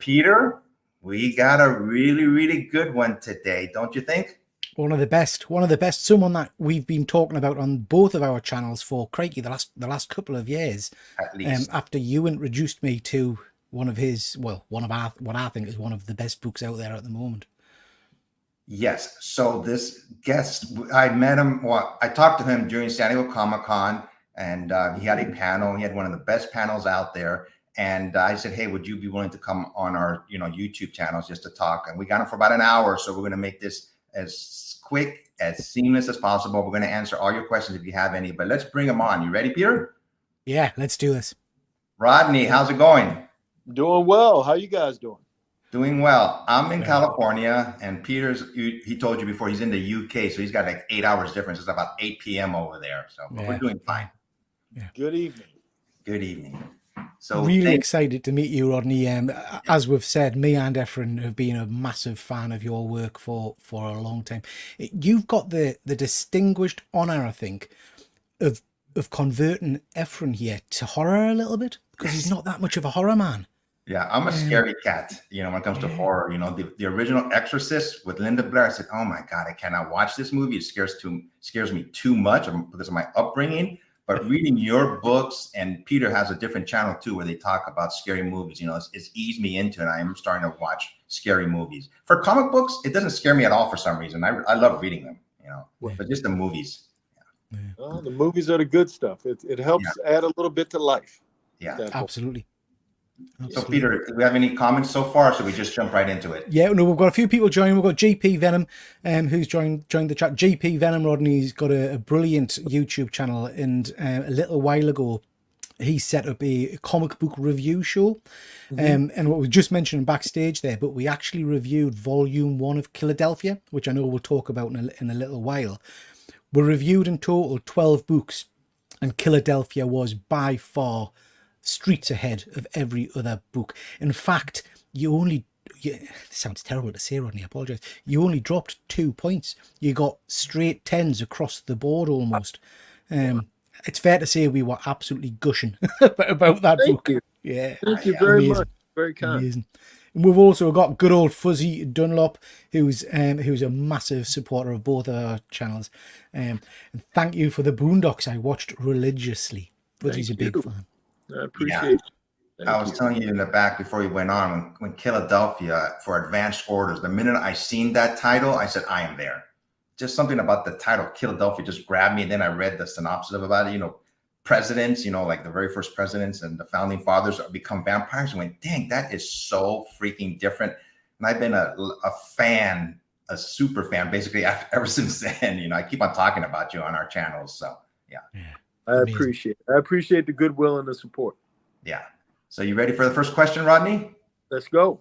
Peter, we got a really, really good one today, don't you think? One of the best, someone that we've been talking about on both of our channels for crikey the last couple of years. At least. After you introduced me to one of what I think is one of the best books out there at the moment. Yes. So this guest, I met him. Well, I talked to him during San Diego Comic-Con, and he had a panel. He had one of the best panels out there. And I said, hey, would you be willing to come on our, YouTube channels just to talk? And we got him for about an hour. So we're going to make this as quick, as seamless as possible. We're going to answer all your questions if you have any. But let's bring him on. You ready, Peter? Yeah, let's do this. Rodney, how's it going? Doing well. How you guys doing? Doing well. I'm in California, and he told you before, he's in the UK, so he's got like 8 hours difference. It's about 8 p.m. over there, so we're doing fine. Yeah. Good evening. Good evening. So really excited to meet you, Rodney. As we've said, me and Efren have been a massive fan of your work for a long time. You've got the distinguished honor, I think, of converting Efren here to horror a little bit, because he's not that much of a horror man. Yeah, I'm a scary cat, when it comes to horror. The original Exorcist with Linda Blair, I said, oh my God, I cannot watch this movie. It scares me too much because of my upbringing. But reading your books, and Peter has a different channel too, where they talk about scary movies, it's eased me into it. I am starting to watch scary movies. For comic books, it doesn't scare me at all for some reason. I love reading them, but just the movies. Yeah. Well, the movies are the good stuff. It helps add a little bit to life. Yeah, absolutely. So, Peter, do we have any comments so far? Or should we just jump right into it? Yeah, no, we've got a few people joining. We've got JP Venom, who's joined the chat. JP Venom, Rodney's got a brilliant YouTube channel, and a little while ago, he set up a comic book review show. And what we just mentioned backstage there, but we actually reviewed Volume 1 of Killadelphia, which I know we'll talk about in a little while. We reviewed in total 12 books, and Killadelphia was by far streets ahead of every other book. In fact, it sounds terrible to say, Rodney, I apologize. You only dropped 2 points. You got straight 10s across the board almost. It's fair to say we were absolutely gushing about that book. You. Yeah. Thank you very much. Very kind. Amazing. And we've also got good old Fuzzy Dunlop, who's a massive supporter of both our channels. And thank you for the Boondocks I watched religiously. Fuzzy's a big fan. I appreciate it. I was telling you in the back before you went on, when Killadelphia for Advanced Orders, the minute I seen that title, I said, I am there. Just something about the title, Killadelphia, just grabbed me. And then I read the synopsis about it, presidents, like the very first presidents and the founding fathers become vampires. And went, dang, that is so freaking different. And I've been a fan, a super fan, basically ever since then. I keep on talking about you on our channels. So, yeah. I appreciate the goodwill and the support. Yeah. So you ready for the first question, Rodney? Let's go.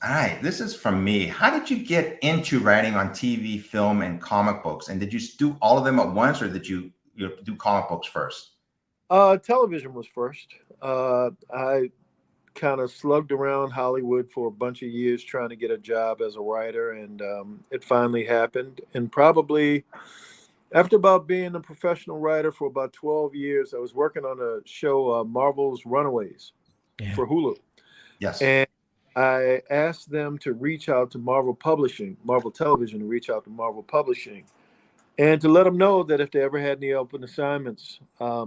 All right. This is from me. How did you get into writing on TV, film, and comic books? And did you do all of them at once, or did you do comic books first? Television was first. I kind of slugged around Hollywood for a bunch of years trying to get a job as a writer, and it finally happened. And probably after about being a professional writer for about 12 years, I was working on a show, Marvel's Runaways, for Hulu. Yes. And I asked them to reach out to Marvel Television, to reach out to Marvel Publishing, and to let them know that if they ever had any open assignments, I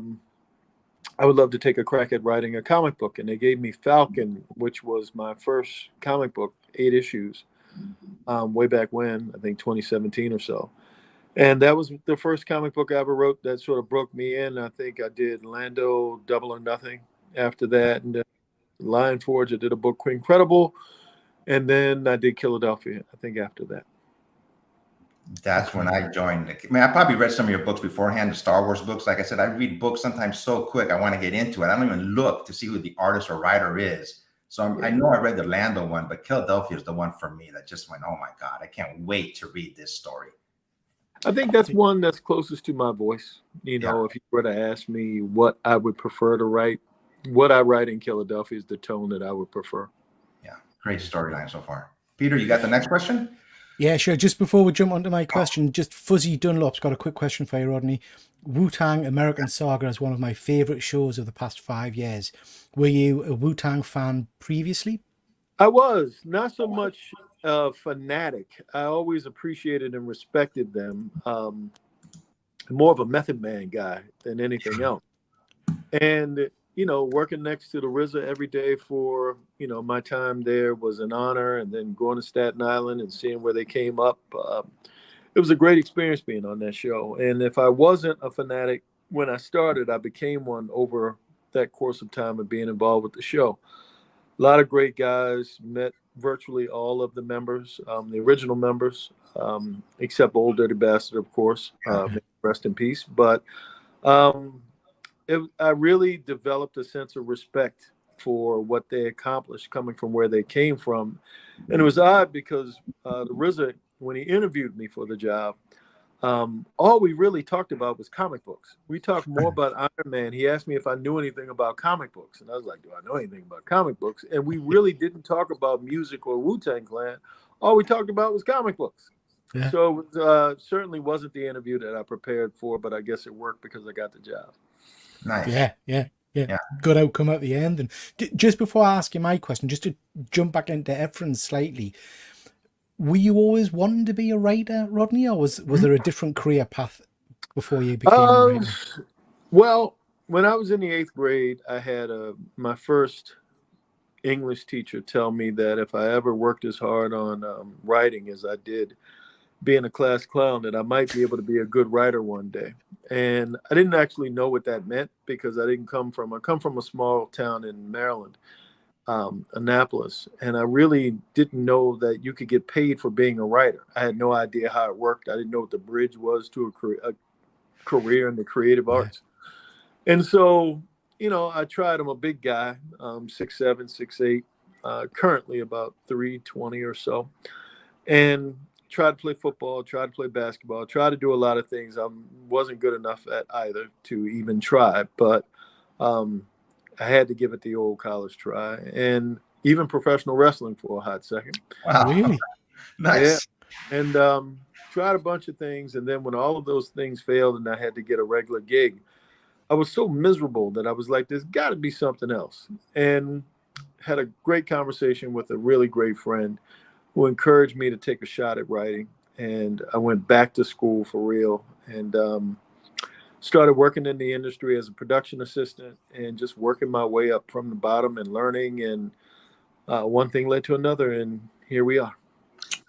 would love to take a crack at writing a comic book. And they gave me Falcon, which was my first comic book, 8 issues, way back when, I think 2017 or so. And that was the first comic book I ever wrote that sort of broke me in. I think I did Lando, Double or Nothing after that. And then Lion Forge, I did a book, Incredible. And then I did Killadelphia, I think, after that. That's when I joined. I probably read some of your books beforehand, the Star Wars books. Like I said, I read books sometimes so quick, I want to get into it. I don't even look to see who the artist or writer is. So I know I read the Lando one, but Killadelphia is the one for me that just went, oh my God, I can't wait to read this story. I think that's one that's closest to my voice. If you were to ask me what I would prefer to write, what I write in Killadelphia is the tone that I would prefer. Yeah, great storyline so far. Peter, you got the next question? Yeah, sure. Just before we jump onto my question, just Fuzzy Dunlop's got a quick question for you, Rodney. Wu-Tang American Saga is one of my favorite shows of the past 5 years. Were you a Wu-Tang fan previously? I was not so much a fanatic. I always appreciated and respected them. More of a Method Man guy than anything else. And working next to the RZA every day for my time there was an honor. And then going to Staten Island and seeing where they came up, it was a great experience being on that show. And if I wasn't a fanatic when I started, I became one over that course of time of being involved with the show. A lot of great guys, met virtually all of the members, the original members, except Old Dirty Bastard, of course, rest in peace. But I really developed a sense of respect for what they accomplished coming from where they came from. And it was odd because the RZA, when he interviewed me for the job, all we really talked about was comic books. We talked more about Iron Man. He asked me if I knew anything about comic books. And I was like, do I know anything about comic books? And we really didn't talk about music or Wu-Tang Clan. All we talked about was comic books. Yeah. So it certainly wasn't the interview that I prepared for, but I guess it worked because I got the job. Nice. Yeah. Good outcome at the end. And just before I ask you my question, just to jump back into Ephraim's slightly, were you always wanting to be a writer, Rodney, or was there a different career path before you became a writer? Well, when I was in the 8th grade, I had my first English teacher tell me that if I ever worked as hard on writing as I did being a class clown, that I might be able to be a good writer one day. And I didn't actually know what that meant because I come from a small town in Maryland, Annapolis, and I really didn't know that you could get paid for being a writer. I had no idea how it worked. I didn't know what the bridge was to a career in the creative arts. And so, I tried. I'm a big guy, 6'7", 6'8", currently about 320 or so, and tried to play football, tried to play basketball, tried to do a lot of things. I wasn't good enough at either to even try, but I had to give it the old college try, and even professional wrestling for a hot second. Wow, really? Nice. Yeah. And tried a bunch of things, and then when all of those things failed and I had to get a regular gig, I was so miserable that I was like, there's got to be something else. And had a great conversation with a really great friend who encouraged me to take a shot at writing. And I went back to school for real and started working in the industry as a production assistant and just working my way up from the bottom and learning. And one thing led to another, and here we are.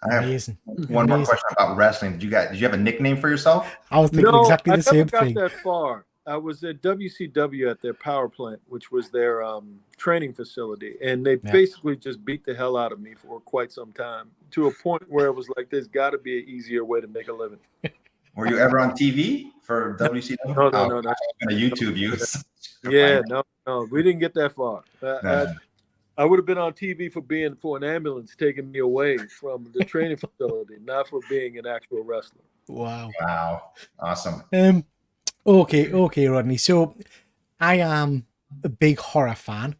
I have one more question about wrestling. Did you have a nickname for yourself? I was thinking exactly the same thing. I never got that far. I was at WCW at their power plant, which was their training facility. And they basically just beat the hell out of me for quite some time, to a point where it was like, there's got to be an easier way to make a living. Were you ever on TV for WCW? No. I'm going to YouTube you. Yeah, no. We didn't get that far. I would have been on TV for an ambulance taking me away from the training facility, not for being an actual wrestler. Wow. Awesome. Okay, Rodney. So I am a big horror fan.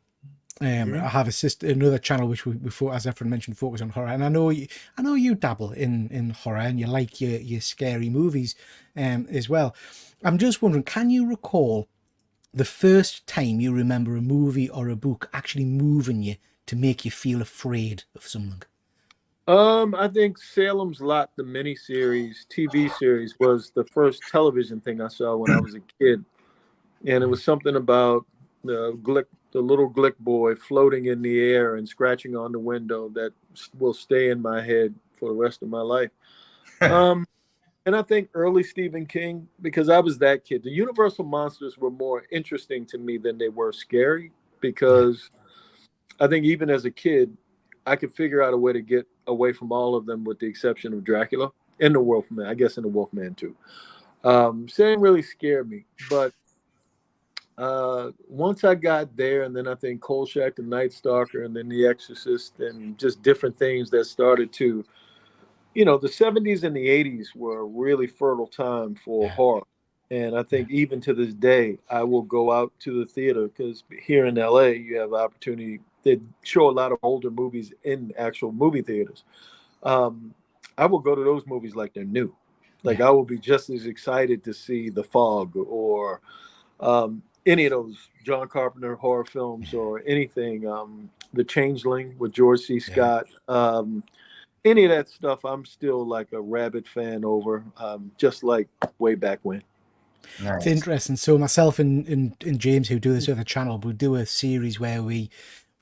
I have another channel which we as Ephraim mentioned, focus on horror, and I know you dabble in horror and you like your scary movies as well. I'm just wondering, can you recall the first time you remember a movie or a book actually moving you to make you feel afraid of something? I think Salem's Lot, the miniseries TV series, was the first television thing I saw when I was a kid, and it was something about the little Glick boy floating in the air and scratching on the window that will stay in my head for the rest of my life. And I think early Stephen King, because I was that kid. The Universal monsters were more interesting to me than they were scary, because I think even as a kid, I could figure out a way to get away from all of them, with the exception of Dracula and the Wolfman. I guess in the Wolfman too. So it didn't really scare me. But once I got there, and then I think Kolchak, the Night Stalker, and then The Exorcist, and just different things that started to, the 70s and the 80s were a really fertile time for horror. And I think even to this day, I will go out to the theater, because here in LA, you have opportunity. They show a lot of older movies in actual movie theaters. I will go to those movies like they're new. Like I will be just as excited to see The Fog or any of those John Carpenter horror films or anything. The Changeling with George C. Scott. Any of that stuff, I'm still like a rabid fan over, just like way back when. Nice. It's interesting. So myself and James, who do this other channel, we do a series where we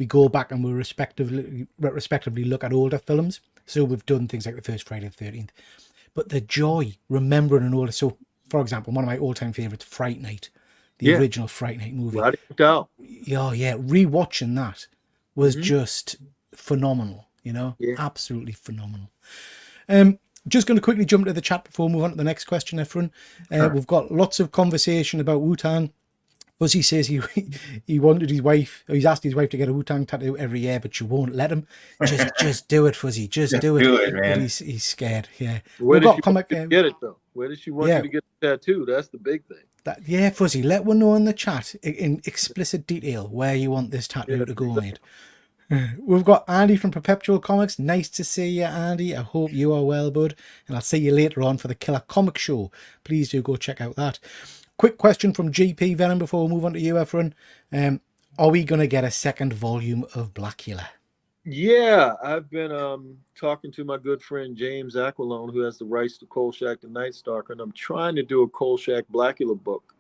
go back and we respectively look at older films. So we've done things like the first Friday the 13th. But the joy remembering an older... So, for example, one of my all-time favourites, Fright Night, the original Fright Night movie. Rodney Barnes. Yeah. Rewatching that was just phenomenal. You know, absolutely phenomenal. Just going to quickly jump to the chat before we move on to the next question, Efren. We've got lots of conversation about Wu-Tang. Fuzzy says he wanted his wife, or he's asked his wife to get a Wu-Tang tattoo every year, but she won't let him. Just do it, Fuzzy. Just do it. Do it, man. But he's scared. Yeah. Where did she want you to get it though? Where does she want you to get the tattoo? That's the big thing. Fuzzy. Let one know in the chat in explicit detail where you want this tattoo to go, mate. We've got Andy from Perpetual Comics. Nice to see you, Andy. I hope you are well, bud. And I'll see you later on for the Killer Comic Show. Please do go check out that. Quick question from GP Venom before we move on to you, Efren. Are we going to get a second volume of Blackula? Yeah, I've been talking to my good friend James Aquilone, who has the rights to Kolchak the Night Stalker, and I'm trying to do a Kolchak Blackula book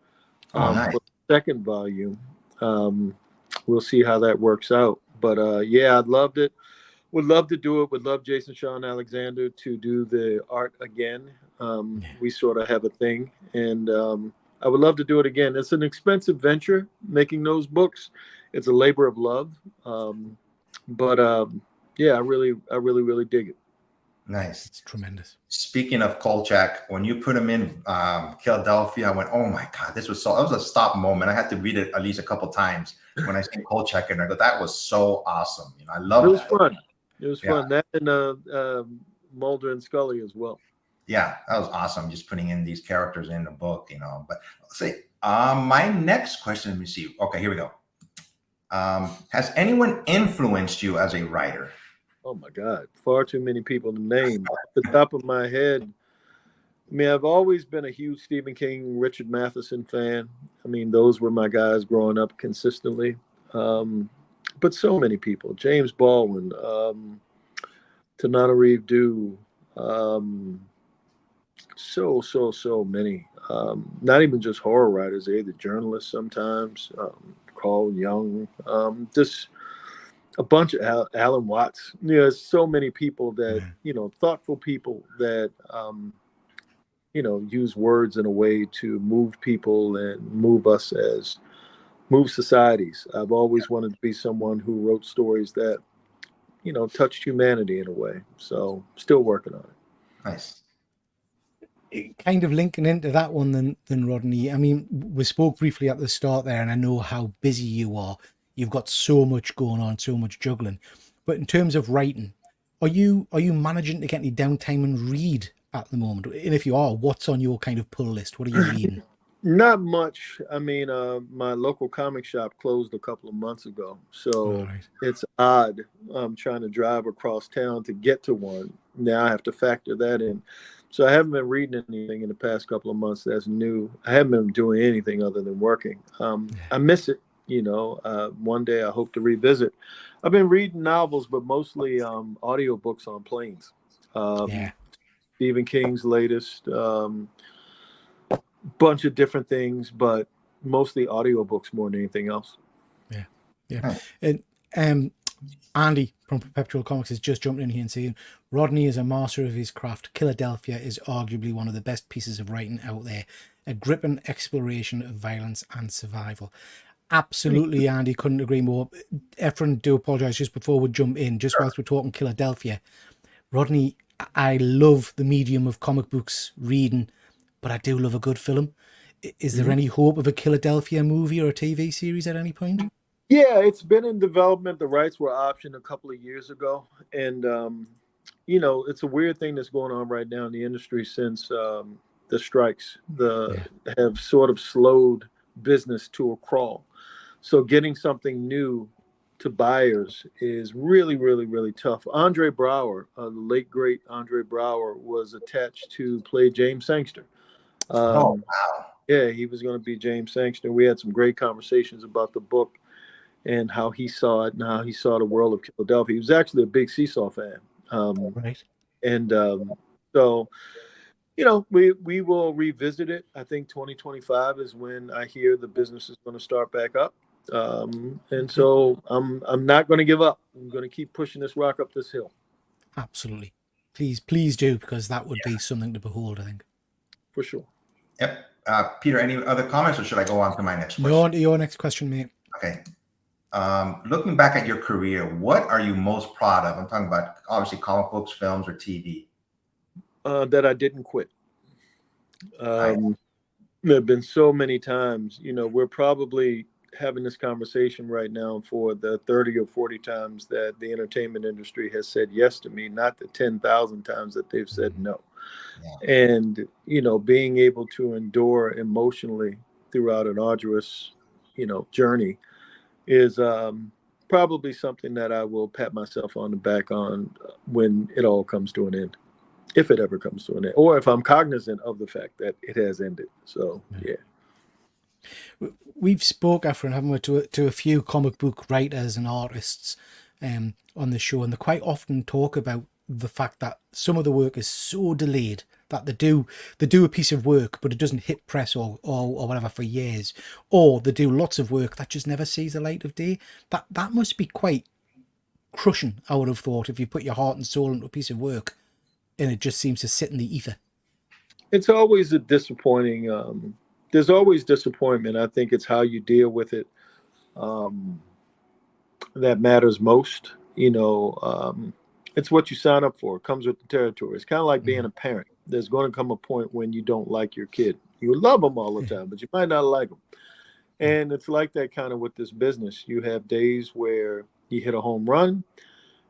nice. for the second volume. We'll see how that works out. But I'd loved it. Would love to do it. Would love Jason Sean Alexander to do the art again. We sort of have a thing, and I would love to do it again. It's an expensive venture making those books. It's a labor of love. But I really dig it. Nice. It's tremendous. Speaking of Kolchak, when you put him in Killadelphia, I went, oh my God, that was a stop moment. I had to read it at least a couple times when I see Kolchak in there. But that was so awesome. You know, I love it. It was fun. It was fun. That and Mulder and Scully as well. Yeah, that was awesome. Just putting in these characters in the book, you know. But let's see. My next question, let me see. Okay, here we go. Has anyone influenced you as a writer? Oh my God, far too many people to name. Off the top of my head, I mean, I've always been a huge Stephen King, Richard Matheson fan. I mean, those were my guys growing up consistently. But so many people, James Baldwin, Tanana Reeve Dew, so many. Not even just horror writers, either journalists sometimes, Carl Jung, just a bunch of Alan Watts. You know, so many people that, you know, thoughtful people that, you know, use words in a way to move people and move societies. I've always wanted to be someone who wrote stories that, you know, touched humanity in a way. So still working on it. Nice. Kind of linking into that one then Rodney. I mean, we spoke briefly at the start there, and I know how busy you are. You've got so much going on, so much juggling. But in terms of writing, are you managing to get any downtime and read at the moment? And if you are, what's on your kind of pull list? What are you reading? Not much. I mean, my local comic shop closed a couple of months ago, so It's odd. I'm trying to drive across town to get to one. Now I have to factor that in. So I haven't been reading anything in the past couple of months that's new. I haven't been doing anything other than working. I miss it. You know, one day I hope to revisit. I've been reading novels, but mostly audiobooks on planes. Stephen King's latest, bunch of different things, but mostly audiobooks more than anything else. Yeah. And Andy from Perpetual Comics has just jumped in here and saying, Rodney is a master of his craft. Killadelphia is arguably one of the best pieces of writing out there. A gripping exploration of violence and survival. Absolutely, Andy, couldn't agree more. Efren, do apologise just before we jump in, just whilst we're talking Killadelphia. Rodney, I love the medium of comic books reading, but I do love a good film. Is there any hope of a Killadelphia movie or a TV series at any point? Yeah, it's been in development. The rights were optioned a couple of years ago. And, you know, it's a weird thing that's going on right now in the industry since the strikes have sort of slowed business to a crawl. So getting something new to buyers is really, really, really tough. Andre Brower, the late, great Andre Brower, was attached to play James Sangster. Oh, wow. Yeah, he was going to be James Sanctioner. We had some great conversations about the book and how he saw it and how he saw the world of Killadelphia. He was actually a big Seesaw fan. Right. And so, we will revisit it. I think 2025 is when I hear the business is going to start back up. And so I'm not going to give up. I'm going to keep pushing this rock up this hill. Absolutely. Please do, because that would be something to behold, I think. For sure. Yep. Peter, any other comments, or should I go on to my next question? No, on to your next question, mate. Okay. Looking back at your career, what are you most proud of? I'm talking about obviously comic books, films, or TV. That I didn't quit. There have been so many times, we're probably having this conversation right now for the 30 or 40 times that the entertainment industry has said yes to me, not the 10,000 times that they've said no. Yeah. And, being able to endure emotionally throughout an arduous, journey is probably something that I will pat myself on the back on when it all comes to an end. If it ever comes to an end, or if I'm cognizant of the fact that it has ended. So, yeah. We've spoke, Efren, haven't we, to a few comic book writers and artists on the show, and they quite often talk about the fact that some of the work is so delayed that they do a piece of work, but it doesn't hit press or whatever for years, or they do lots of work that just never sees the light of day. That must be quite crushing, I would have thought, if you put your heart and soul into a piece of work and it just seems to sit in the ether. It's always a disappointing. There's always disappointment. I think it's how you deal with it that matters most. It's what you sign up for. It comes with the territory. It's kind of like being a parent. There's going to come a point when you don't like your kid. You love them all the time, but you might not like them. And it's like that kind of with this business. You have days where you hit a home run.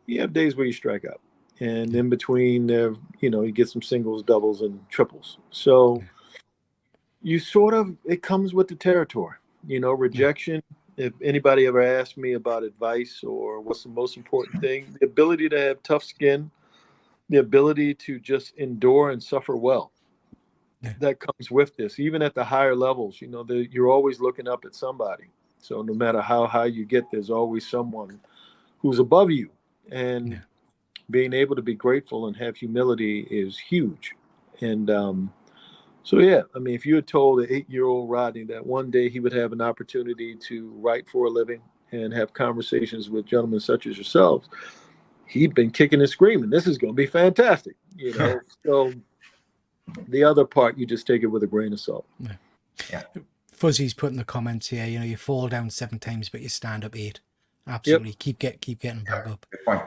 You have days where you strike out. And in between there, you get some singles, doubles, and triples. So you it comes with the territory, rejection. If anybody ever asked me about advice or what's the most important thing, the ability to have tough skin, the ability to just endure and suffer well, that comes with this. Even at the higher levels, you're always looking up at somebody. So no matter how high you get, there's always someone who's above you. And being able to be grateful and have humility is huge. And if you had told an 8-year-old Rodney that one day he would have an opportunity to write for a living and have conversations with gentlemen such as yourselves, he'd been kicking and screaming, this is going to be fantastic. So the other part, you just take it with a grain of salt. Yeah. Fuzzy's put in the comments here, you fall down 7 times, but you stand up 8. Absolutely. Yep. Keep getting back up. Good point.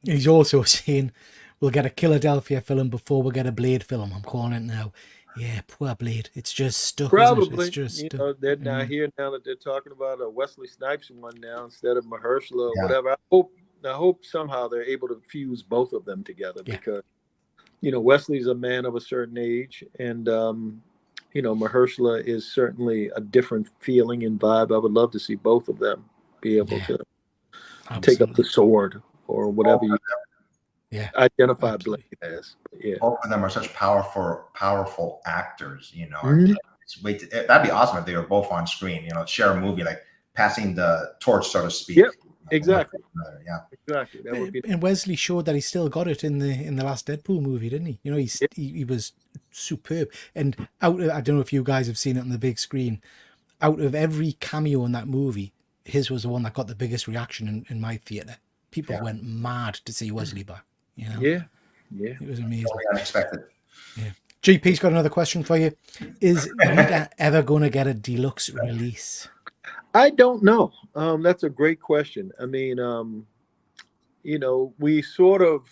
He's also saying we'll get a Killadelphia film before we get a Blade film. I'm calling it now. Yeah, poor Blade. It's just stuck. Probably. It's just stuck. They're not here now that they're talking about a Wesley Snipes one now instead of Mahershala or whatever. I hope somehow they're able to fuse both of them together because Wesley's a man of a certain age, and Mahershala is certainly a different feeling and vibe. I would love to see both of them be able to take up the sword or whatever you identify Blade as. Yeah. Both of them are such powerful actors, that'd be awesome if they were both on screen, share a movie, like passing the torch, so to speak. Yep, exactly. Yeah, exactly. That would be. And Wesley showed that he still got it in the last Deadpool movie, didn't he? He was superb. And I don't know if you guys have seen it on the big screen. Out of every cameo in that movie, his was the one that got the biggest reaction in my theater. People went mad to see Wesley back. Yeah. It was amazing. Totally unexpected. Yeah. GP's got another question for you. Is Nita ever going to get a deluxe release? I don't know. That's a great question. I mean, we sort of,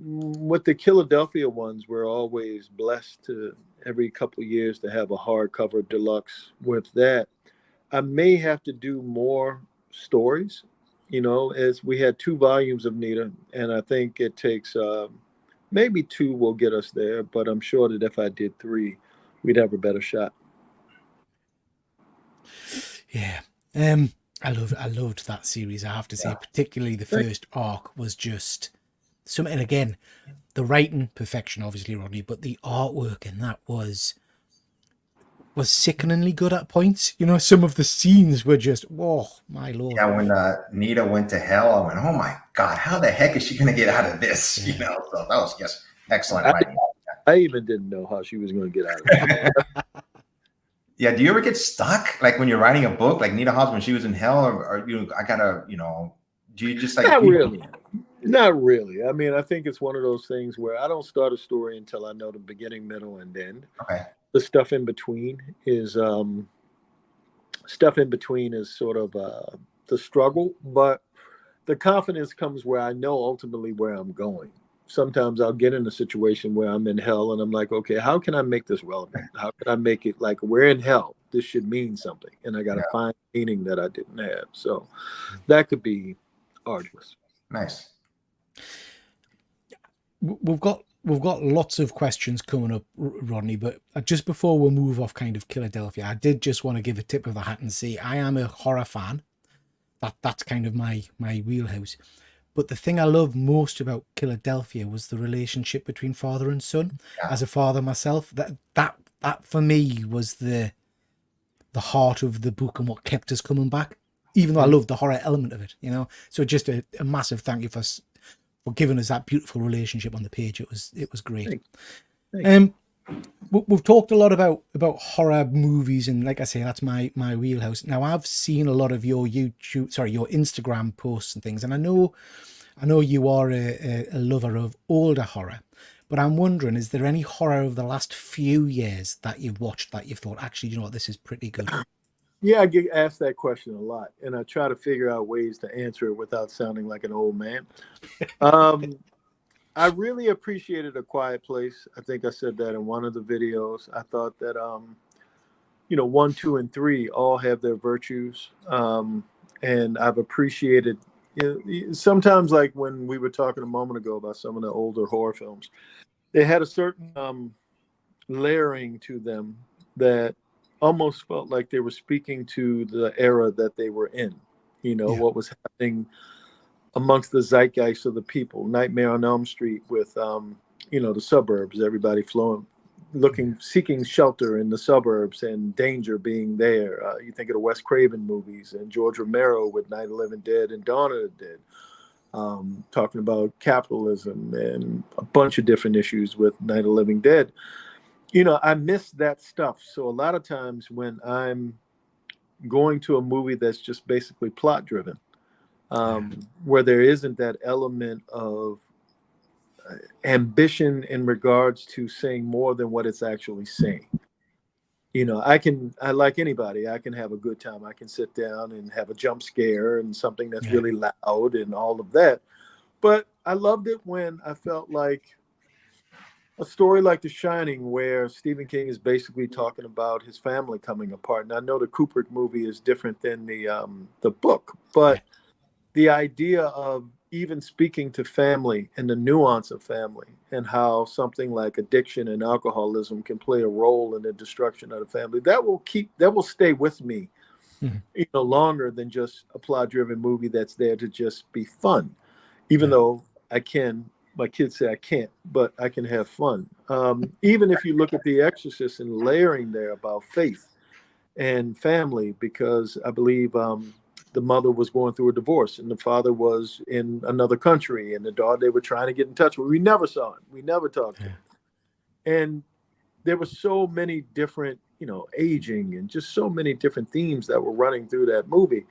with the Killadelphia ones, we're always blessed to every couple of years to have a hardcover deluxe. With that, I may have to do more stories, as we had 2 volumes of Nita, and I think it takes maybe 2 will get us there, but I'm sure that if I did 3, we'd have a better shot. Yeah. I loved that series, I have to say. Particularly the first arc was just something. And again, the writing, perfection, obviously, Rodney, but the artwork in that was was sickeningly good at points. You know, some of the scenes were just, oh my lord. Yeah, when Nita went to hell, I went, "Oh my God, how the heck is she going to get out of this?" Yeah. You know, so that was just excellent I, writing. I even didn't know how she was going to get out of it. Yeah, do you ever get stuck like when you're writing a book, like Nita Hawes when she was in hell, or you? I gotta, do you just like Not really. Not really. I mean, I think it's one of those things where I don't start a story until I know the beginning, middle, and end. Okay, The stuff in between is sort of the struggle, but the confidence comes where I know ultimately where I'm going. Sometimes I'll get in a situation where I'm in hell and I'm like, okay, how can I make this relevant? How can I make it like we're in hell? This should mean something. And I got to yeah, find meaning that I didn't have. So that could be arduous. nice. We've got lots of questions coming up, Rodney, but just before we move off kind of Killadelphia, I did just want to give a tip of the hat and say I am a horror fan. That's kind of my wheelhouse. But the thing I love most about Killadelphia was the relationship between father and son. Yeah. As a father myself, that for me was the heart of the book and what kept us coming back. Even though I loved the horror element of it, So just a massive thank you for giving us that beautiful relationship on the page. It was great. Thanks. We've talked a lot about horror movies, and like I say, that's my wheelhouse. Now I've seen a lot of your your Instagram posts and things, and I know you are a lover of older horror, but I'm wondering, is there any horror of the last few years that you've watched that you've thought, actually, you know what, this is pretty good? Yeah, I get asked that question a lot, and I try to figure out ways to answer it without sounding like an old man. I really appreciated A Quiet Place. I think I said that in one of the videos. I thought that 1, 2, and 3 all have their virtues, and I've appreciated. Sometimes, like when we were talking a moment ago about some of the older horror films, they had a certain layering to them that almost felt like they were speaking to the era that they were in. What was happening amongst the zeitgeist of the people. Nightmare on Elm Street with, the suburbs, everybody seeking shelter in the suburbs and danger being there. You think of the Wes Craven movies and George Romero with Night of the Living Dead and Dawn of the Dead, talking about capitalism and a bunch of different issues with Night of the Living Dead. I miss that stuff. So a lot of times when I'm going to a movie that's just basically plot driven, where there isn't that element of ambition in regards to saying more than what it's actually saying. I like anybody, I can have a good time. I can sit down and have a jump scare and something that's really loud and all of that. But I loved it when I felt like a story like The Shining, where Stephen King is basically talking about his family coming apart. And I know the Kubrick movie is different than the book, but the idea of even speaking to family and the nuance of family and how something like addiction and alcoholism can play a role in the destruction of the family, that will stay with me, longer than just a plot-driven movie that's there to just be fun. Even though my kids say I can't, but I can have fun. Even if you look at The Exorcist and layering there about faith and family, because I believe the mother was going through a divorce and the father was in another country, and the daughter, they were trying to get in touch with. We never saw him. We never talked to him. And there were so many different, aging and just so many different themes that were running through that movie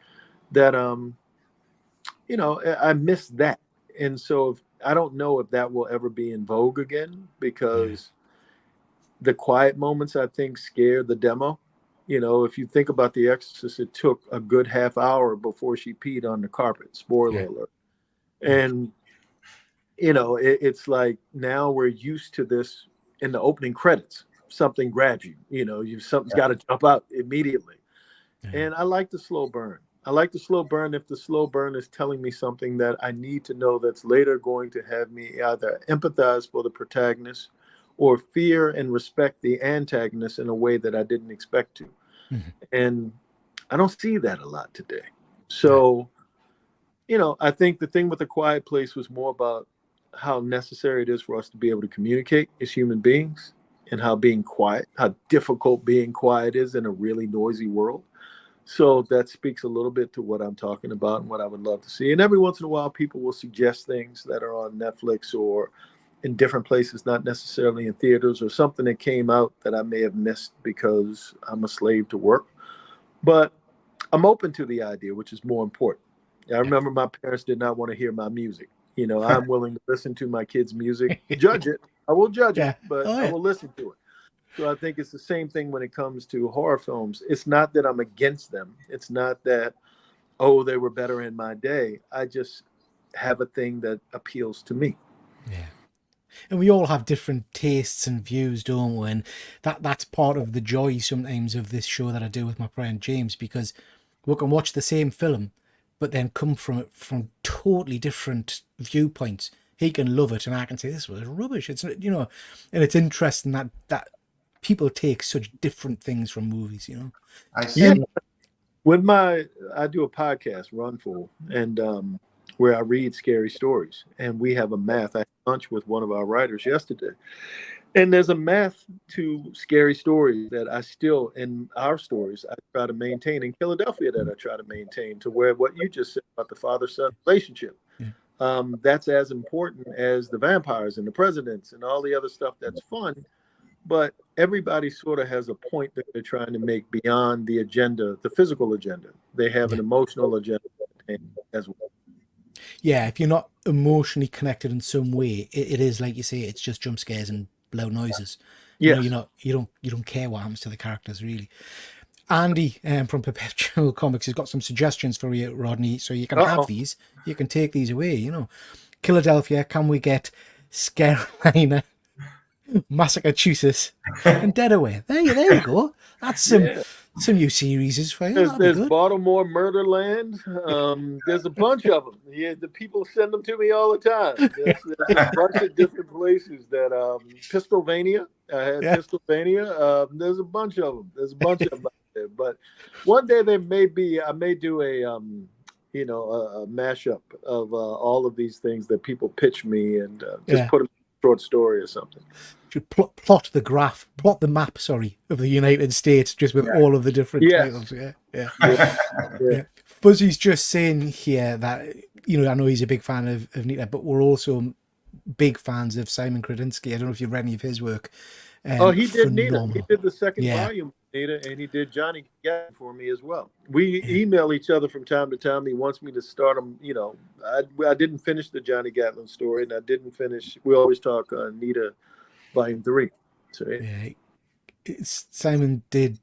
that, I missed that. And so I don't know if that will ever be in vogue again, because the quiet moments, I think, scare the demo. If you think about The Exorcist, it took a good half hour before she peed on the carpet. Spoiler alert. And, it's like now we're used to this in the opening credits. Something grabs you. Something's got to jump out immediately. And I like the slow burn. I like the slow burn if the slow burn is telling me something that I need to know, that's later going to have me either empathize for the protagonist or fear and respect the antagonist in a way that I didn't expect to. And I don't see that a lot today. So, I think the thing with A Quiet Place was more about how necessary it is for us to be able to communicate as human beings and how difficult being quiet is in a really noisy world. So that speaks a little bit to what I'm talking about and what I would love to see. And every once in a while, people will suggest things that are on Netflix or in different places, not necessarily in theaters, or something that came out that I may have missed because I'm a slave to work. But I'm open to the idea, which is more important. I remember my parents did not want to hear my music. I'm willing to listen to my kids' music, judge it. I will judge it, but I will listen to it. So I think it's the same thing when it comes to horror films. It's not that I'm against them. It's not that, oh, they were better in my day. I just have a thing that appeals to me. Yeah. And we all have different tastes and views, don't we? And that's part of the joy sometimes of this show that I do with my friend James, because we can watch the same film, but then come from it from totally different viewpoints. He can love it, and I can say this was rubbish. It's, and it's interesting that people take such different things from movies. I see. When I do a podcast, Runful, and where I read scary stories, and we have a math. I had lunch with one of our writers yesterday, and there's a math to scary stories that I still, in our stories, I try to maintain, in Killadelphia that I try to maintain, to where what you just said about the father-son relationship, that's as important as the vampires and the presidents and all the other stuff that's fun. But everybody sort of has a point that they're trying to make beyond the agenda, the physical agenda. They have an emotional agenda as well. Yeah, if you're not emotionally connected in some way, it is like you say, it's just jump scares and loud noises. Yes. You don't care what happens to the characters, really. Andy from Perpetual Comics has got some suggestions for you, Rodney. So you can have these. You can take these away. Killadelphia. Can we get Scarolina, Massachusetts, and Deadaway? There you go. That's some new series for you. There's Baltimore, Murderland. There's a bunch of them. Yeah, the people send them to me all the time. There's a bunch of different places that Pennsylvania. I had Pennsylvania. There's a bunch of them. There's a bunch of them out there. But one day I may do a mashup of all of these things that people pitch me, and just put them in a short story or something. Should plot the map, of the United States, just with all of the different titles. Yeah. Fuzzy's just saying here that, I know he's a big fan of Nita, but we're also big fans of Simon Kredinsky. I don't know if you've read any of his work. He did Nita. He did the second volume of Nita, and he did Johnny Gatton for me as well. We email each other from time to time. He wants me to start him. I didn't finish the Johnny Gatlin story, and I didn't finish. We always talk Nita Volume 3. So Simon did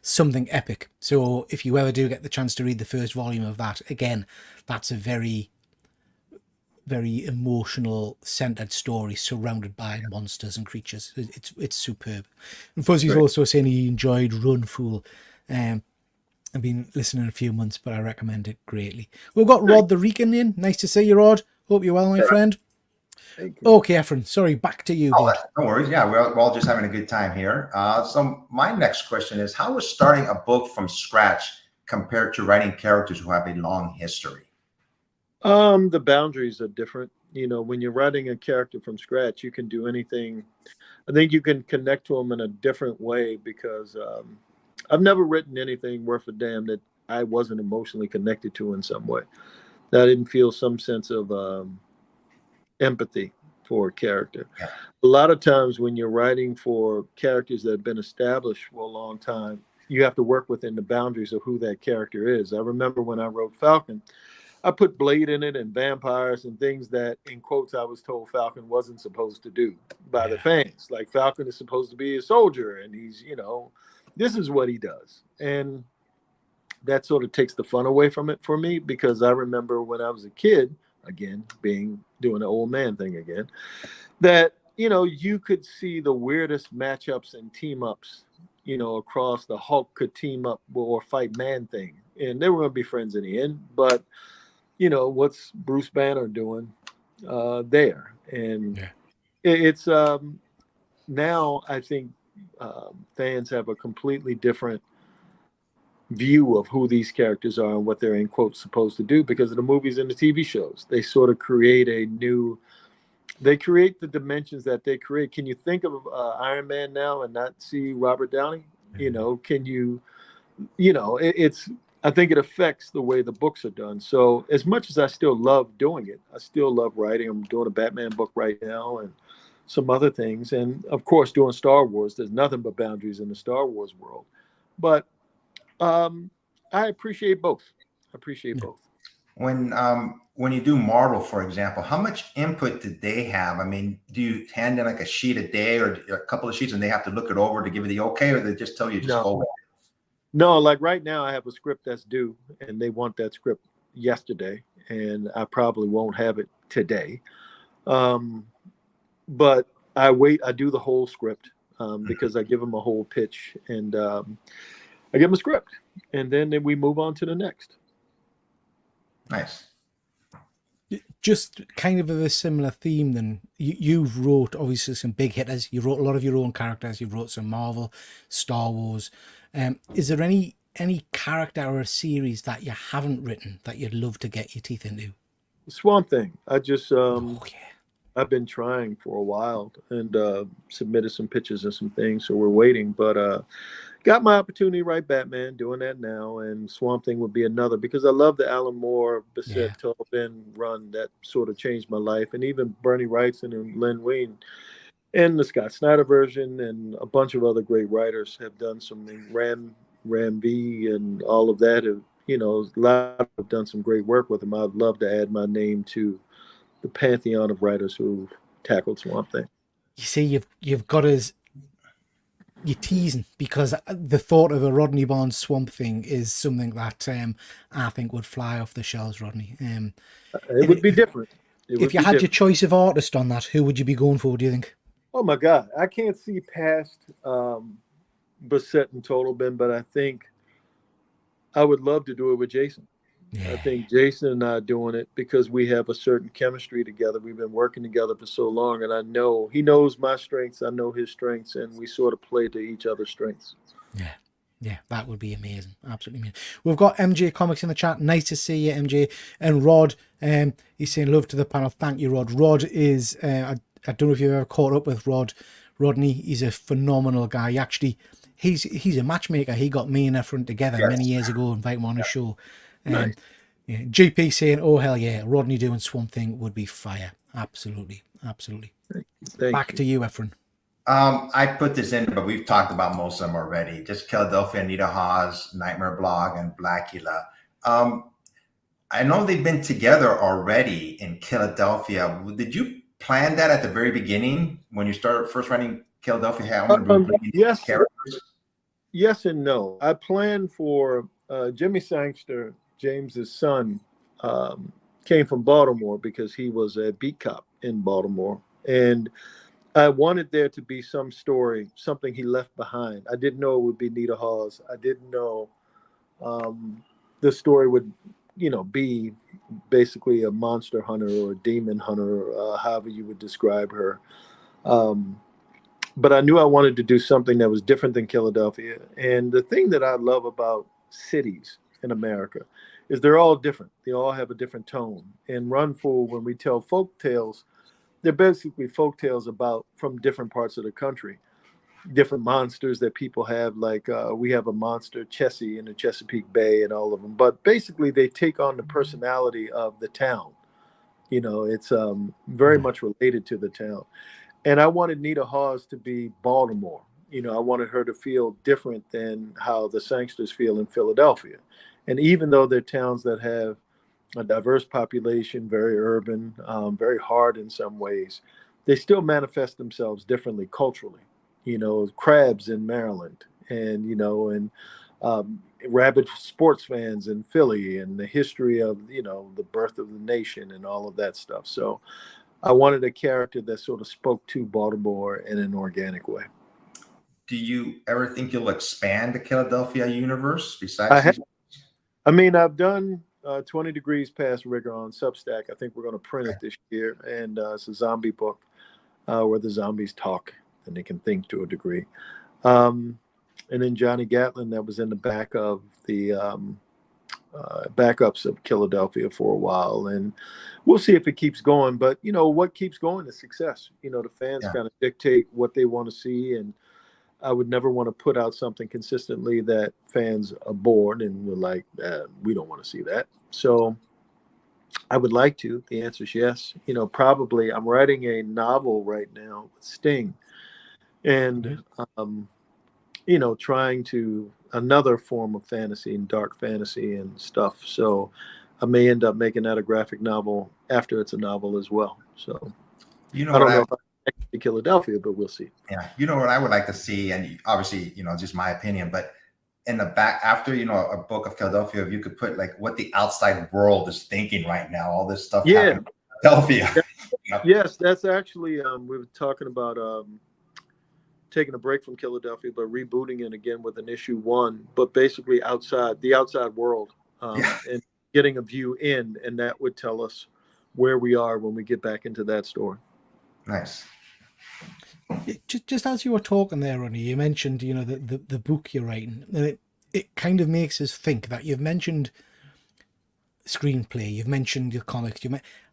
something epic. So if you ever do get the chance to read the first volume of that, again, that's a very, very emotional, centered story surrounded by monsters and creatures. It's superb. And Fuzzy's also saying he enjoyed Run Fool. I've been listening a few months, but I recommend it greatly. We've got Rod the Rican in. Nice to see you, Rod. Hope you're well, my friend. Okay, Efren, sorry, back to you. No worries. Yeah, we're all just having a good time here. So my next question is, how is starting a book from scratch compared to writing characters who have a long history? The boundaries are different. When you're writing a character from scratch, you can do anything. I think you can connect to them in a different way, because I've never written anything worth a damn that I wasn't emotionally connected to in some way. That I didn't feel some sense of empathy for a character. A lot of times when you're writing for characters that have been established for a long time, you have to work within the boundaries of who that character is. I remember when I wrote Falcon, I put Blade in it and vampires and things that, in quotes, I was told Falcon wasn't supposed to do by the fans. Like, Falcon is supposed to be a soldier, and he's, this is what he does. And that sort of takes the fun away from it for me, because I remember when I was a kid, again, doing the old man thing again, that, you could see the weirdest matchups and team ups, across. The Hulk could team up or fight Man-Thing, and they were going to be friends in the end. But, what's Bruce Banner doing there? And it's now I think fans have a completely different view of who these characters are and what they're, in quotes, supposed to do, because of the movies and the TV shows. They sort of create a new they create the dimensions that they create. Can you think of Iron Man now and not see Robert Downey? You know, can you, it's, I think it affects the way the books are done. So as much as I still love doing it, I still love writing. I'm doing a Batman book right now and some other things. And of course, doing Star Wars, there's nothing but boundaries in the Star Wars world. But I appreciate both. I appreciate both. When you do Marvel, for example, how much input did they have? I mean, do you hand in like a sheet a day or a couple of sheets and they have to look it over to give you the okay, or they just tell you just go with it? No, like right now I have a script that's due and they want that script yesterday and I probably won't have it today. But I do the whole script because I give them a whole pitch and I give them a script and then we move on to the next. Nice. Just kind of a similar theme then. You've wrote obviously some big hitters. You wrote a lot of your own characters. You've wrote some Marvel, Star Wars. Is there any character or a series that you haven't written that you'd love to get your teeth into? Swamp Thing. I just Oh yeah. I've been trying for a while and submitted some pictures and some things, so we're waiting. But got my opportunity, right? Batman, doing that now, and Swamp Thing would be another because I love the Alan Moore, Bissett, Tobin run that sort of changed my life, and even Bernie Wrightson and Len Wein, and the Scott Snyder version, and a bunch of other great writers have done some Ram V and all of that. Have, a lot have done some great work with them. I'd love to add my name to the pantheon of writers who've tackled Swamp Thing. You see, you've got us. You're teasing because the thought of a Rodney Barnes Swamp Thing is something that I think would fly off the shelves, Rodney. It would be different. If you had your choice of artist on that, who would you be going for, do you think? Oh my God, I can't see past Bissett and Totalben, but I think I would love to do it with Jason. Yeah. I think Jason and I are doing it because we have a certain chemistry together. We've been working together for so long, and I know he knows my strengths, I know his strengths, and we sort of play to each other's strengths. Yeah, that would be amazing. Absolutely amazing. We've got MJ Comics in the chat. Nice to see you, MJ. And Rod, he's saying love to the panel. Thank you, Rod. Rod is, I don't know if you've ever caught up with Rodney. He's a phenomenal guy. Actually, he's a matchmaker. He got me and Efren together many years ago, invite him on a show. Nice. Yeah, GP saying, "Oh hell yeah, Rodney doing Swamp Thing would be fire." Absolutely. Back to you, Efren. I put this in, but we've talked about most of them already. Just Killadelphia, Nita, Hawes, Nightmare Blog, and Blackula. I know they've been together already in Killadelphia. Did you plan that at the very beginning when you started first writing Killadelphia? Yes. Characters? Yes and no. I planned for Jimmy Sangster, James's son, came from Baltimore because he was a beat cop in Baltimore. And I wanted there to be some story, something he left behind. I didn't know it would be Nita Hawes. I didn't know the story would, be basically a monster hunter or a demon hunter, however you would describe her. But I knew I wanted to do something that was different than Killadelphia. And the thing that I love about cities in America is they're all different. They all have a different tone. And Run Fool, when we tell folk tales, they're basically folk tales about from different parts of the country, different monsters that people have. Like we have a monster, Chessie, in the Chesapeake Bay and all of them. But basically they take on the personality of the town. It's very much related to the town. And I wanted Nita Hawes to be Baltimore. I wanted her to feel different than how the Sangsters feel in Philadelphia. And even though they're towns that have a diverse population, very urban, very hard in some ways, they still manifest themselves differently culturally. Crabs in Maryland and rabid sports fans in Philly and the history of, the birth of the nation and all of that stuff. So I wanted a character that sort of spoke to Baltimore in an organic way. Do you ever think you'll expand the Killadelphia universe besides? I've done 20 Degrees Past Rigor on Substack. I think we're going to print it this year. And it's a zombie book where the zombies talk and they can think to a degree. And then Johnny Gatlin, that was in the back of the backups of Killadelphia for a while, and we'll see if it keeps going. But what keeps going is success. The fans Yeah. kind of dictate what they want to see, and I would never want to put out something consistently that fans are bored and we're like, we don't want to see that. So I would like to. The answer is yes. Probably I'm writing a novel right now with Sting, and trying to another form of fantasy and dark fantasy and stuff. So I may end up making that a graphic novel after it's a novel as well. So You know I what don't know if I can to Killadelphia, but we'll see. Yeah, you know what I would like to see, and obviously, just my opinion, but in the back after a book of Philadelphia, if you could put like what the outside world is thinking right now, all this stuff happening in Philadelphia. Yes, that's actually we were talking about taking a break from Killadelphia, but rebooting it again with an issue 1, but basically the outside world, and getting a view in, and that would tell us where we are when we get back into that story. Nice. Just as you were talking there, Ronnie, you mentioned the book you're writing, and it kind of makes us think that you've mentioned screenplay, you've mentioned your comics,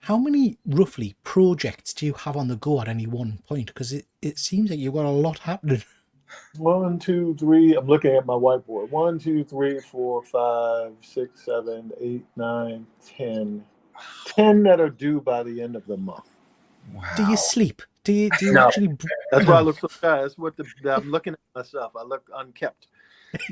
how many roughly projects do you have on the go at any one point? Because it seems like you've got a lot happening. 1, 2, 3. I'm looking at my whiteboard. 1, 2, 3, 4, 5, 6, 7, 8, 9, 10. 10 that are due by the end of the month. Wow. Do you sleep? Do you No. actually? That's why I look so tired. That's what I'm looking at myself. I look unkept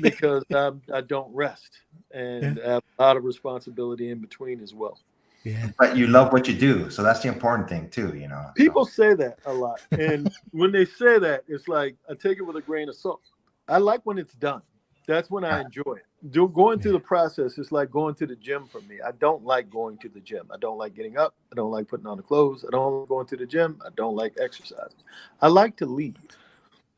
because I don't rest, and I have a lot of responsibility in between as well. Yeah. But you love what you do, so that's the important thing too. People say that a lot, and when they say that, it's like I take it with a grain of salt. I like when it's done. That's when I enjoy it. Going through the process is like going to the gym for me. I don't like going to the gym. I don't like getting up. I don't like putting on the clothes. I don't like going to the gym. I don't like exercising. I like to leave.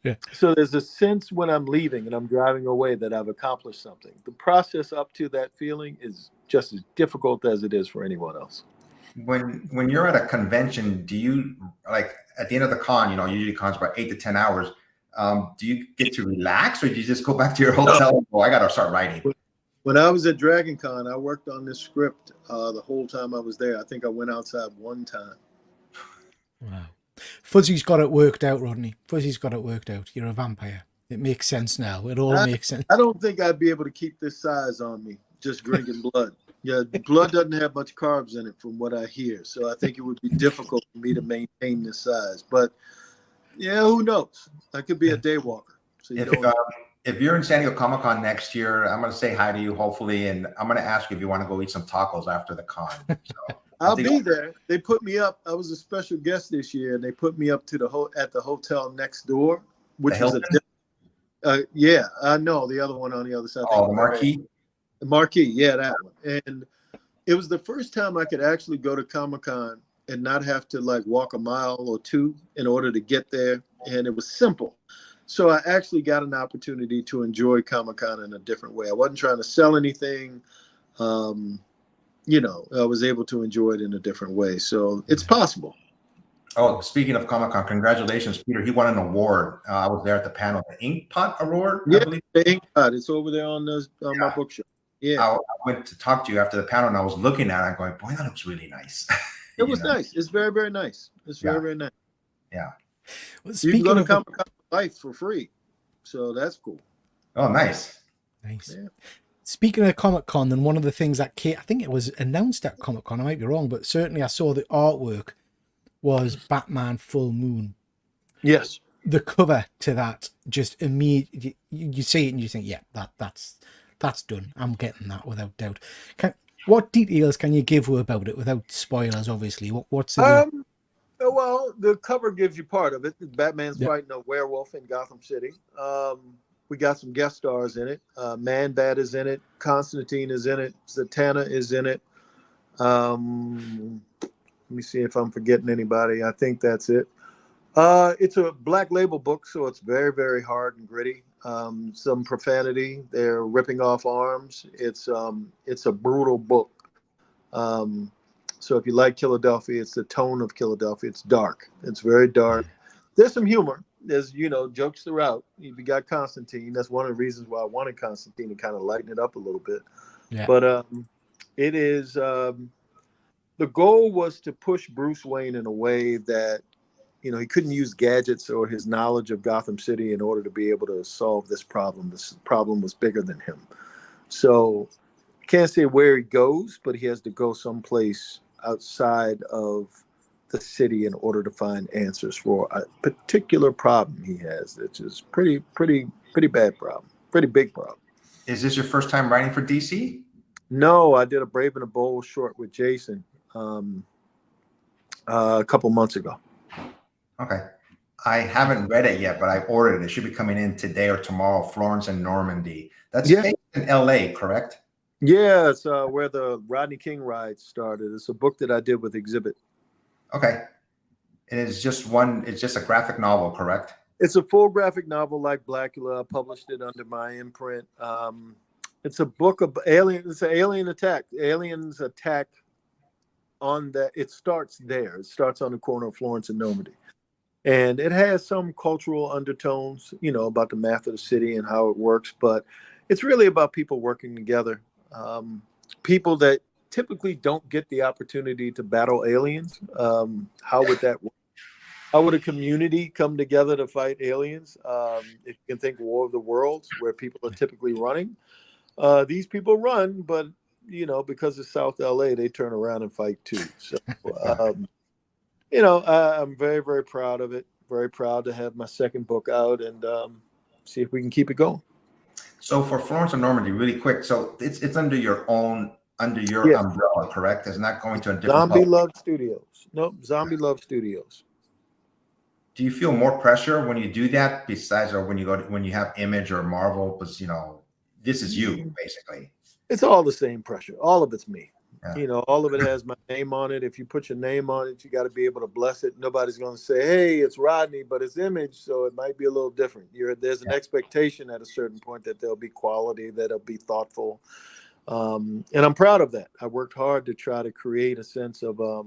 Yeah. So there's a sense when I'm leaving and I'm driving away that I've accomplished something. The process up to that feeling is just as difficult as it is for anyone else. When you're at a convention, do you like at the end of the con? Usually cons about 8 to 10 hours. Do you get to relax, or do you just go back to your hotel and go, I got to start writing? When I was at Dragon Con, I worked on this script the whole time I was there. I think I went outside one time. Wow. Fuzzy's got it worked out, Rodney. Fuzzy's got it worked out. You're a vampire. It makes sense now. It all makes sense. I don't think I'd be able to keep this size on me, just drinking blood. Yeah, blood doesn't have much carbs in it from what I hear. So I think it would be difficult for me to maintain this size. But yeah, who knows? I could be a day walker. So if you're in San Diego Comic-Con next year, I'm going to say hi to you, hopefully. And I'm going to ask you if you want to go eat some tacos after the con. So I'll be there. They put me up. I was a special guest this year, and they put me up to at the hotel next door, which was no, the other one on the other side. Oh, the Marquee? The Marquee, yeah, that one. And it was the first time I could actually go to Comic-Con and not have to like walk a mile or two in order to get there. And it was simple. So I actually got an opportunity to enjoy Comic-Con in a different way. I wasn't trying to sell anything. I was able to enjoy it in a different way. So it's possible. Oh, speaking of Comic-Con, congratulations, Peter. He won an award. I was there at the panel, the Ink Pot Award, I believe. The Ink Pot. It's over there on my bookshelf. Yeah. I went to talk to you after the panel, and I was looking at it, going, boy, that looks really nice. It was nice. It's very, very nice. It's very, very nice. Yeah. Well, you can go to Comic-Con Life for free. So that's cool. Oh, nice. Nice. Yeah. Speaking of Comic-Con, then one of the things that I think it was announced at Comic-Con, I might be wrong, but certainly I saw the artwork was Batman Full Moon. Yes. The cover to that just immediately, you see it and you think, yeah, that's done. I'm getting that without doubt. What details can you give about it without spoilers, obviously? What's the Well, the cover gives you part of it. Batman's fighting a werewolf in Gotham City. We got some guest stars in it. Man-Bat is in it. Constantine is in it. Zatanna is in it. Let me see if I'm forgetting anybody. I think that's it. It's a black label book, so it's very, very hard and gritty. Some profanity. They're ripping off arms. It's a brutal book. So if you like Killadelphia, it's the tone of Killadelphia. It's dark. It's very dark. There's some humor. There's, jokes throughout. If you got Constantine, that's one of the reasons why I wanted Constantine to kind of lighten it up a little bit. Yeah. But it is the goal was to push Bruce Wayne in a way that, you know, he couldn't use gadgets or his knowledge of Gotham City in order to be able to solve this problem. This problem was bigger than him. So can't say where he goes, but he has to go someplace outside of the city in order to find answers for a particular problem he has, which is pretty bad problem, pretty big problem. Is this your first time writing for DC? No, I did a Brave and the Bold short with Jason a couple months ago. Okay. I haven't read it yet, but I ordered it. It should be coming in today or tomorrow. Florence and Normandy. That's based in LA, correct? Yeah, it's where the Rodney King ride started. It's a book that I did with Exhibit. Okay. And it's just a graphic novel, correct? It's a full graphic novel like Blackula. I published it under my imprint. It's a book of alien. It's an alien attack. Aliens attack on that. It starts there. It starts on the corner of Florence and Normandy. And it has some cultural undertones, you know, about the math of the city and how it works. But it's really about people working together. People that typically don't get the opportunity to battle aliens. How would that work? How would a community come together to fight aliens? If you can think War of the Worlds, where people are typically running. These people run, but, you know, because it's South LA, they turn around and fight too. So, you know, I'm very, very proud of it. Very proud to have my second book out and see if we can keep it going. So for Florence and Normandy, really quick. So it's under your umbrella, correct? It's not going to a different Zombie public. Love Studios. Nope, Zombie Love Studios. Do you feel more pressure when you do that besides, or when you have Image or Marvel? Because, you know, this is you basically. It's all the same pressure. All of it's me. Yeah. You know, all of it has my name on it. If you put your name on it, you got to be able to bless it. Nobody's going to say, hey, it's Rodney, but it's Image, so it might be a little different. There's an expectation at a certain point that there'll be quality, that it'll be thoughtful. And I'm proud of that. I worked hard to try to create a sense of a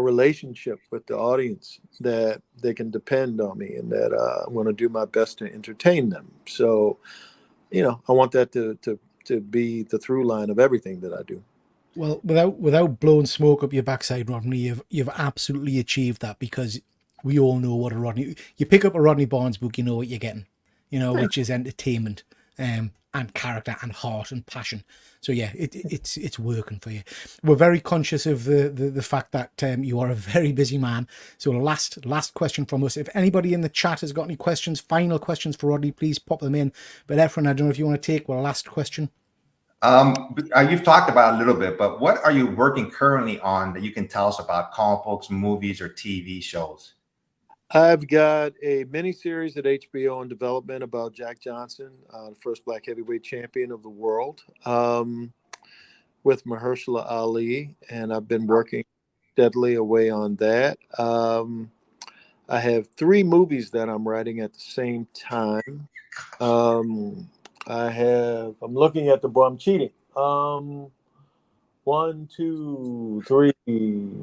relationship with the audience, that they can depend on me, and that I'm going to do my best to entertain them. So, you know, I want that to be the through line of everything that I do. Well, without blowing smoke up your backside, Rodney, you've absolutely achieved that, because we all know what a Rodney. You pick up a Rodney Barnes book, you know what you're getting, you know, which is entertainment, and character and heart and passion. So yeah, it's working for you. We're very conscious of the fact that you are a very busy man. So last question from us. If anybody in the chat has got any questions, final questions for Rodney, please pop them in. But Efren, I don't know if you want to take our last question. You've talked about it a little bit, but what are you working currently on that you can tell us about? Comic books, movies, or TV shows? I've got a miniseries at HBO in development about Jack Johnson, the first black heavyweight champion of the world, with Mahershala Ali, and I've been working steadily away on that. I have 3 movies that I'm writing at the same time. I'm looking at I'm cheating. 1, 2, 3,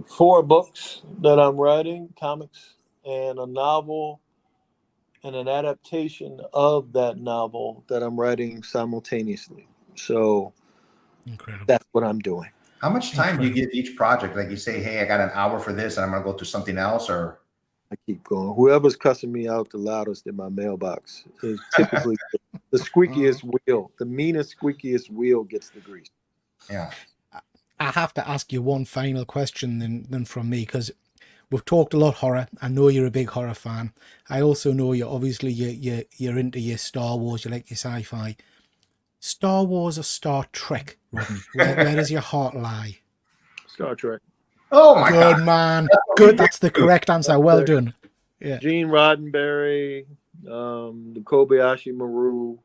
4 books that I'm writing, comics, and a novel and an adaptation of that novel that I'm writing simultaneously. So Incredible. that's what I'm doing. How much time do you give each project? Like, you say, hey, I got an hour for this and I'm going to go to something else, or? I keep going. Whoever's cussing me out the loudest in my mailbox is typically the squeakiest wheel. The meanest, squeakiest wheel gets the grease. Yeah. I have to ask you one final question then from me, because we've talked a lot horror. I know you're a big horror fan. I also know you're into your Star Wars. You like your sci-fi. Star Wars or Star Trek, Rodney? Where does your heart lie? Star Trek. Oh my God. Good man. Good. That's the correct answer. Well done. Yeah. Gene Roddenberry, the Kobayashi Maru,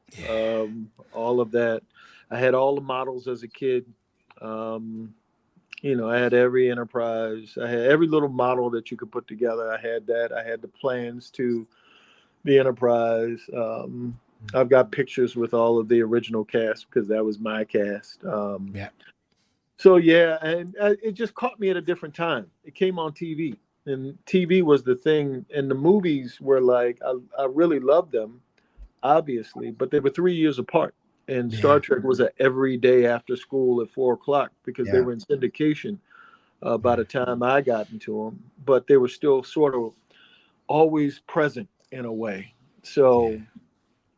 all of that. I had all the models as a kid. You know, I had every Enterprise. I had every little model that you could put together. I had that. I had the plans to the Enterprise. I've got pictures with all of the original cast because that was my cast. Yeah. So, yeah, and it just caught me at a different time. It came on TV, and TV was the thing. And the movies were like, I really loved them, obviously, but they were 3 years apart. and Yeah. Star Trek was a every day after school at 4 o'clock because they Yeah. were in syndication by the time I got into them, but they were still sort of always present in a way. So,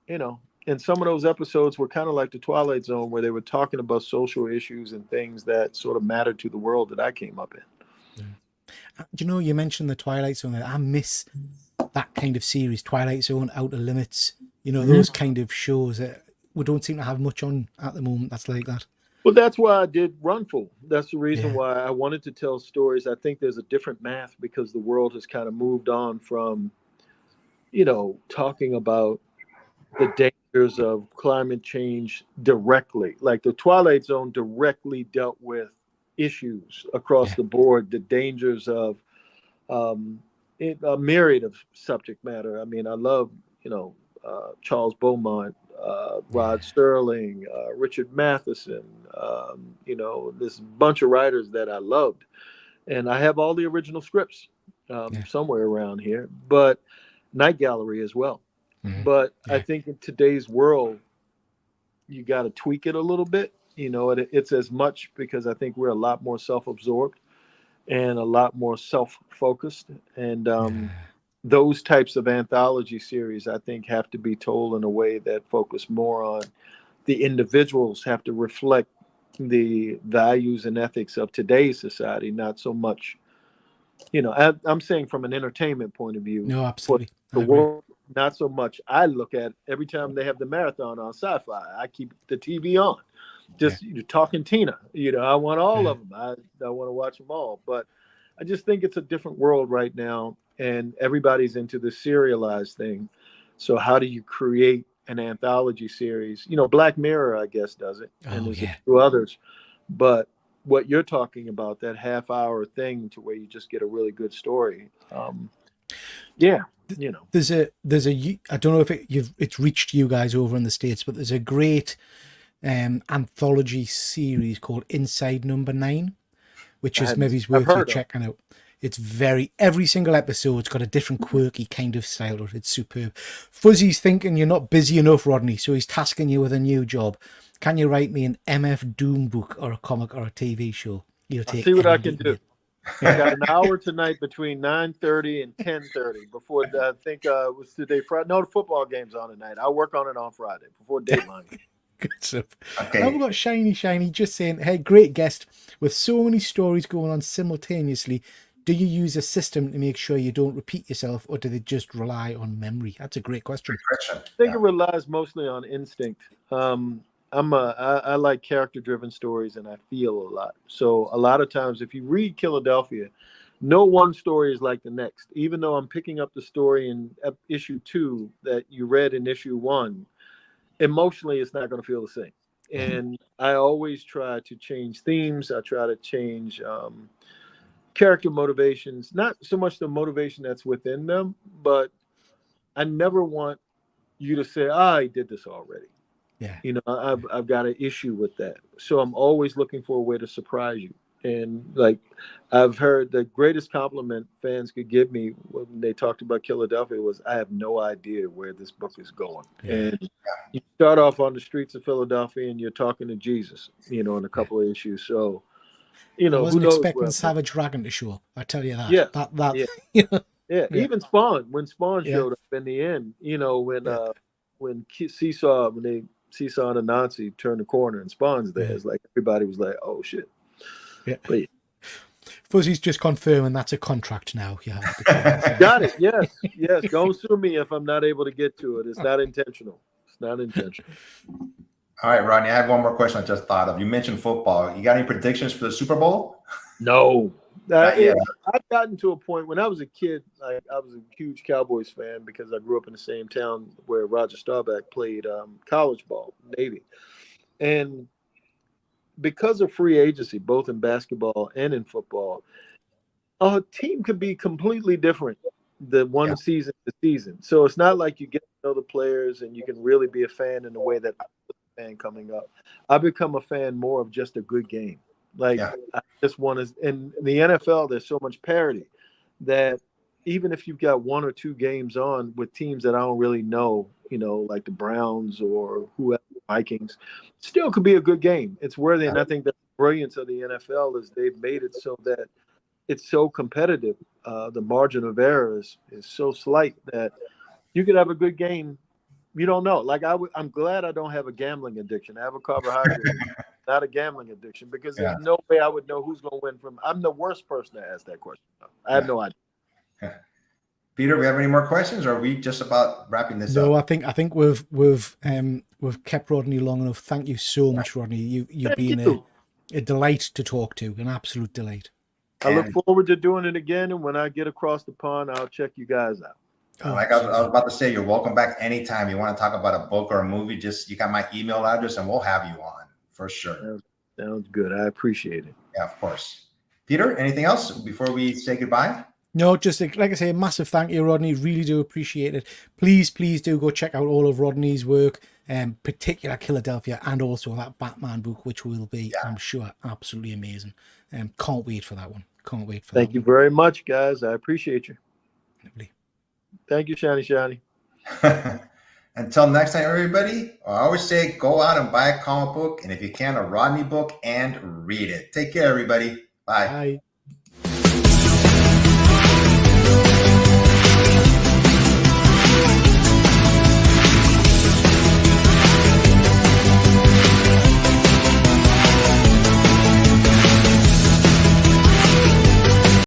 you know, and some of those episodes were kind of like the Twilight Zone, where they were talking about social issues and things that sort of mattered to the world that I came up in. Do you know, you mentioned the Twilight Zone there. I miss that kind of series, Twilight Zone, Outer Limits, you know, those kind of shows that we don't seem to have much on at the moment that's like that. Well, that's why I did Runful. That's the reason Yeah. why I wanted to tell stories. I think there's a different math because the world has kind of moved on from, you know, talking about the dangers of climate change directly. Like the Twilight Zone directly dealt with issues across Yeah. the board, the dangers of a myriad of subject matter. I mean, I love, you know, Charles Beaumont, Rod Serling, Richard Matheson, you know, this bunch of writers that I loved. And I have all the original scripts somewhere around here, but Night Gallery as well. But I think in today's world, you got to tweak it a little bit. You know, it's as much because I think we're a lot more self-absorbed and a lot more self-focused. And those types of anthology series, I think, have to be told in a way that focus more on the individuals, have to reflect the values and ethics of today's society, not so much, you know, I'm saying from an entertainment point of view. No, absolutely. The world, not so much. I look at every time they have the marathon on Sci-Fi, I keep the TV on. Just talking Tina, you know, I want all of them. I want to watch them all. But I just think it's a different world right now, and everybody's into the serialized thing. So how do you create an anthology series? You know, Black Mirror, I guess, does it, and there's a few others. But what you're talking about, that half-hour thing to where you just get a really good story. You know, there's a I don't know if it's reached you guys over in the States, but there's a great anthology series called Inside Number 9, which is maybe worth you checking out. It's every single episode's got a different quirky kind of style to it. It's superb. Fuzzy's thinking you're not busy enough, Rodney, so he's tasking you with a new job. Can you write me an MF Doom book or a comic or a TV show? You'll take. See what I can do. I got an hour tonight between 9:30 and 10:30 before I think it was today Friday. No, the football game's on tonight. I'll work on it on Friday before deadline. Good stuff. Okay. I've got Shiny just saying, hey, great guest. With so many stories going on simultaneously, do you use a system to make sure you don't repeat yourself, or do they just rely on memory? That's a great question. I think it relies mostly on instinct. I like character-driven stories, and I feel a lot. So a lot of times, if you read Killadelphia, no one story is like the next. Even though I'm picking up the story in issue 2 that you read in issue 1, emotionally, it's not going to feel the same. And I always try to change themes. I try to change character motivations, not so much the motivation that's within them, but I never want you to say, I did this already. Yeah. You know, I've got an issue with that. So I'm always looking for a way to surprise you. And like I've heard the greatest compliment fans could give me when they talked about Killadelphia was, I have no idea where this book is going. And you start off on the streets of Philadelphia and you're talking to Jesus, you know, in a couple of issues. So, you know, I wasn't who knows expecting Savage Dragon to show up. I tell you that. Yeah. You know? Even Spawn, when Spawn showed up in the end, you know, when Seesaw and Anansi turned the corner and Spawn's there, it's like everybody was like, oh shit. Yeah. But Fuzzy's just confirming that's a contract now. Got it. Yes. Don't sue me if I'm not able to get to it. It's not intentional. All right, Rodney, I have one more question I just thought of. You mentioned football. You got any predictions for the Super Bowl? No. I've gotten to a point when I was a kid, I was a huge Cowboys fan because I grew up in the same town where Roger Staubach played college ball, Navy. And because of free agency, both in basketball and in football, a team could be completely different the one season to season. So it's not like you get to know the players and you can really be a fan in the way that I was a fan coming up. I become a fan more of just a good game. Like I just want to, in the NFL, there's so much parity that even if you've got 1 or 2 games on with teams that I don't really know, you know, like the Browns or whoever, Vikings. Still could be a good game. It's worthy, and I think the brilliance of the NFL is they've made it so that it's so competitive. The margin of error is so slight that you could have a good game. You don't know. Like I'm glad I don't have a gambling addiction. I have a carbohydrate, not a gambling addiction, because there's no way I would know who's going to win from. I'm the worst person to ask that question. I have no idea. Peter, we have any more questions, or are we just about wrapping this up? No, I think we've kept Rodney long enough. Thank you so much, Rodney. You've been a delight to talk to, an absolute delight. I look forward to doing it again, and when I get across the pond, I'll check you guys out. Like I was about to say, you're welcome back anytime you want to talk about a book or a movie. Just you got my email address, and we'll have you on for sure. Sounds good. I appreciate it. Yeah, of course. Peter, anything else before we say goodbye? No, just like I say, a massive thank you, Rodney. Really do appreciate it. Please do go check out all of Rodney's work, particular Killadelphia, and also that Batman book, which will be, I'm sure, absolutely amazing. Can't wait for that one. Can't wait for that. Thank you very much, guys. I appreciate you. Lovely. Thank you, Shiny. Until next time, everybody, I always say go out and buy a comic book, and if you can, a Rodney book, and read it. Take care, everybody. Bye. Bye.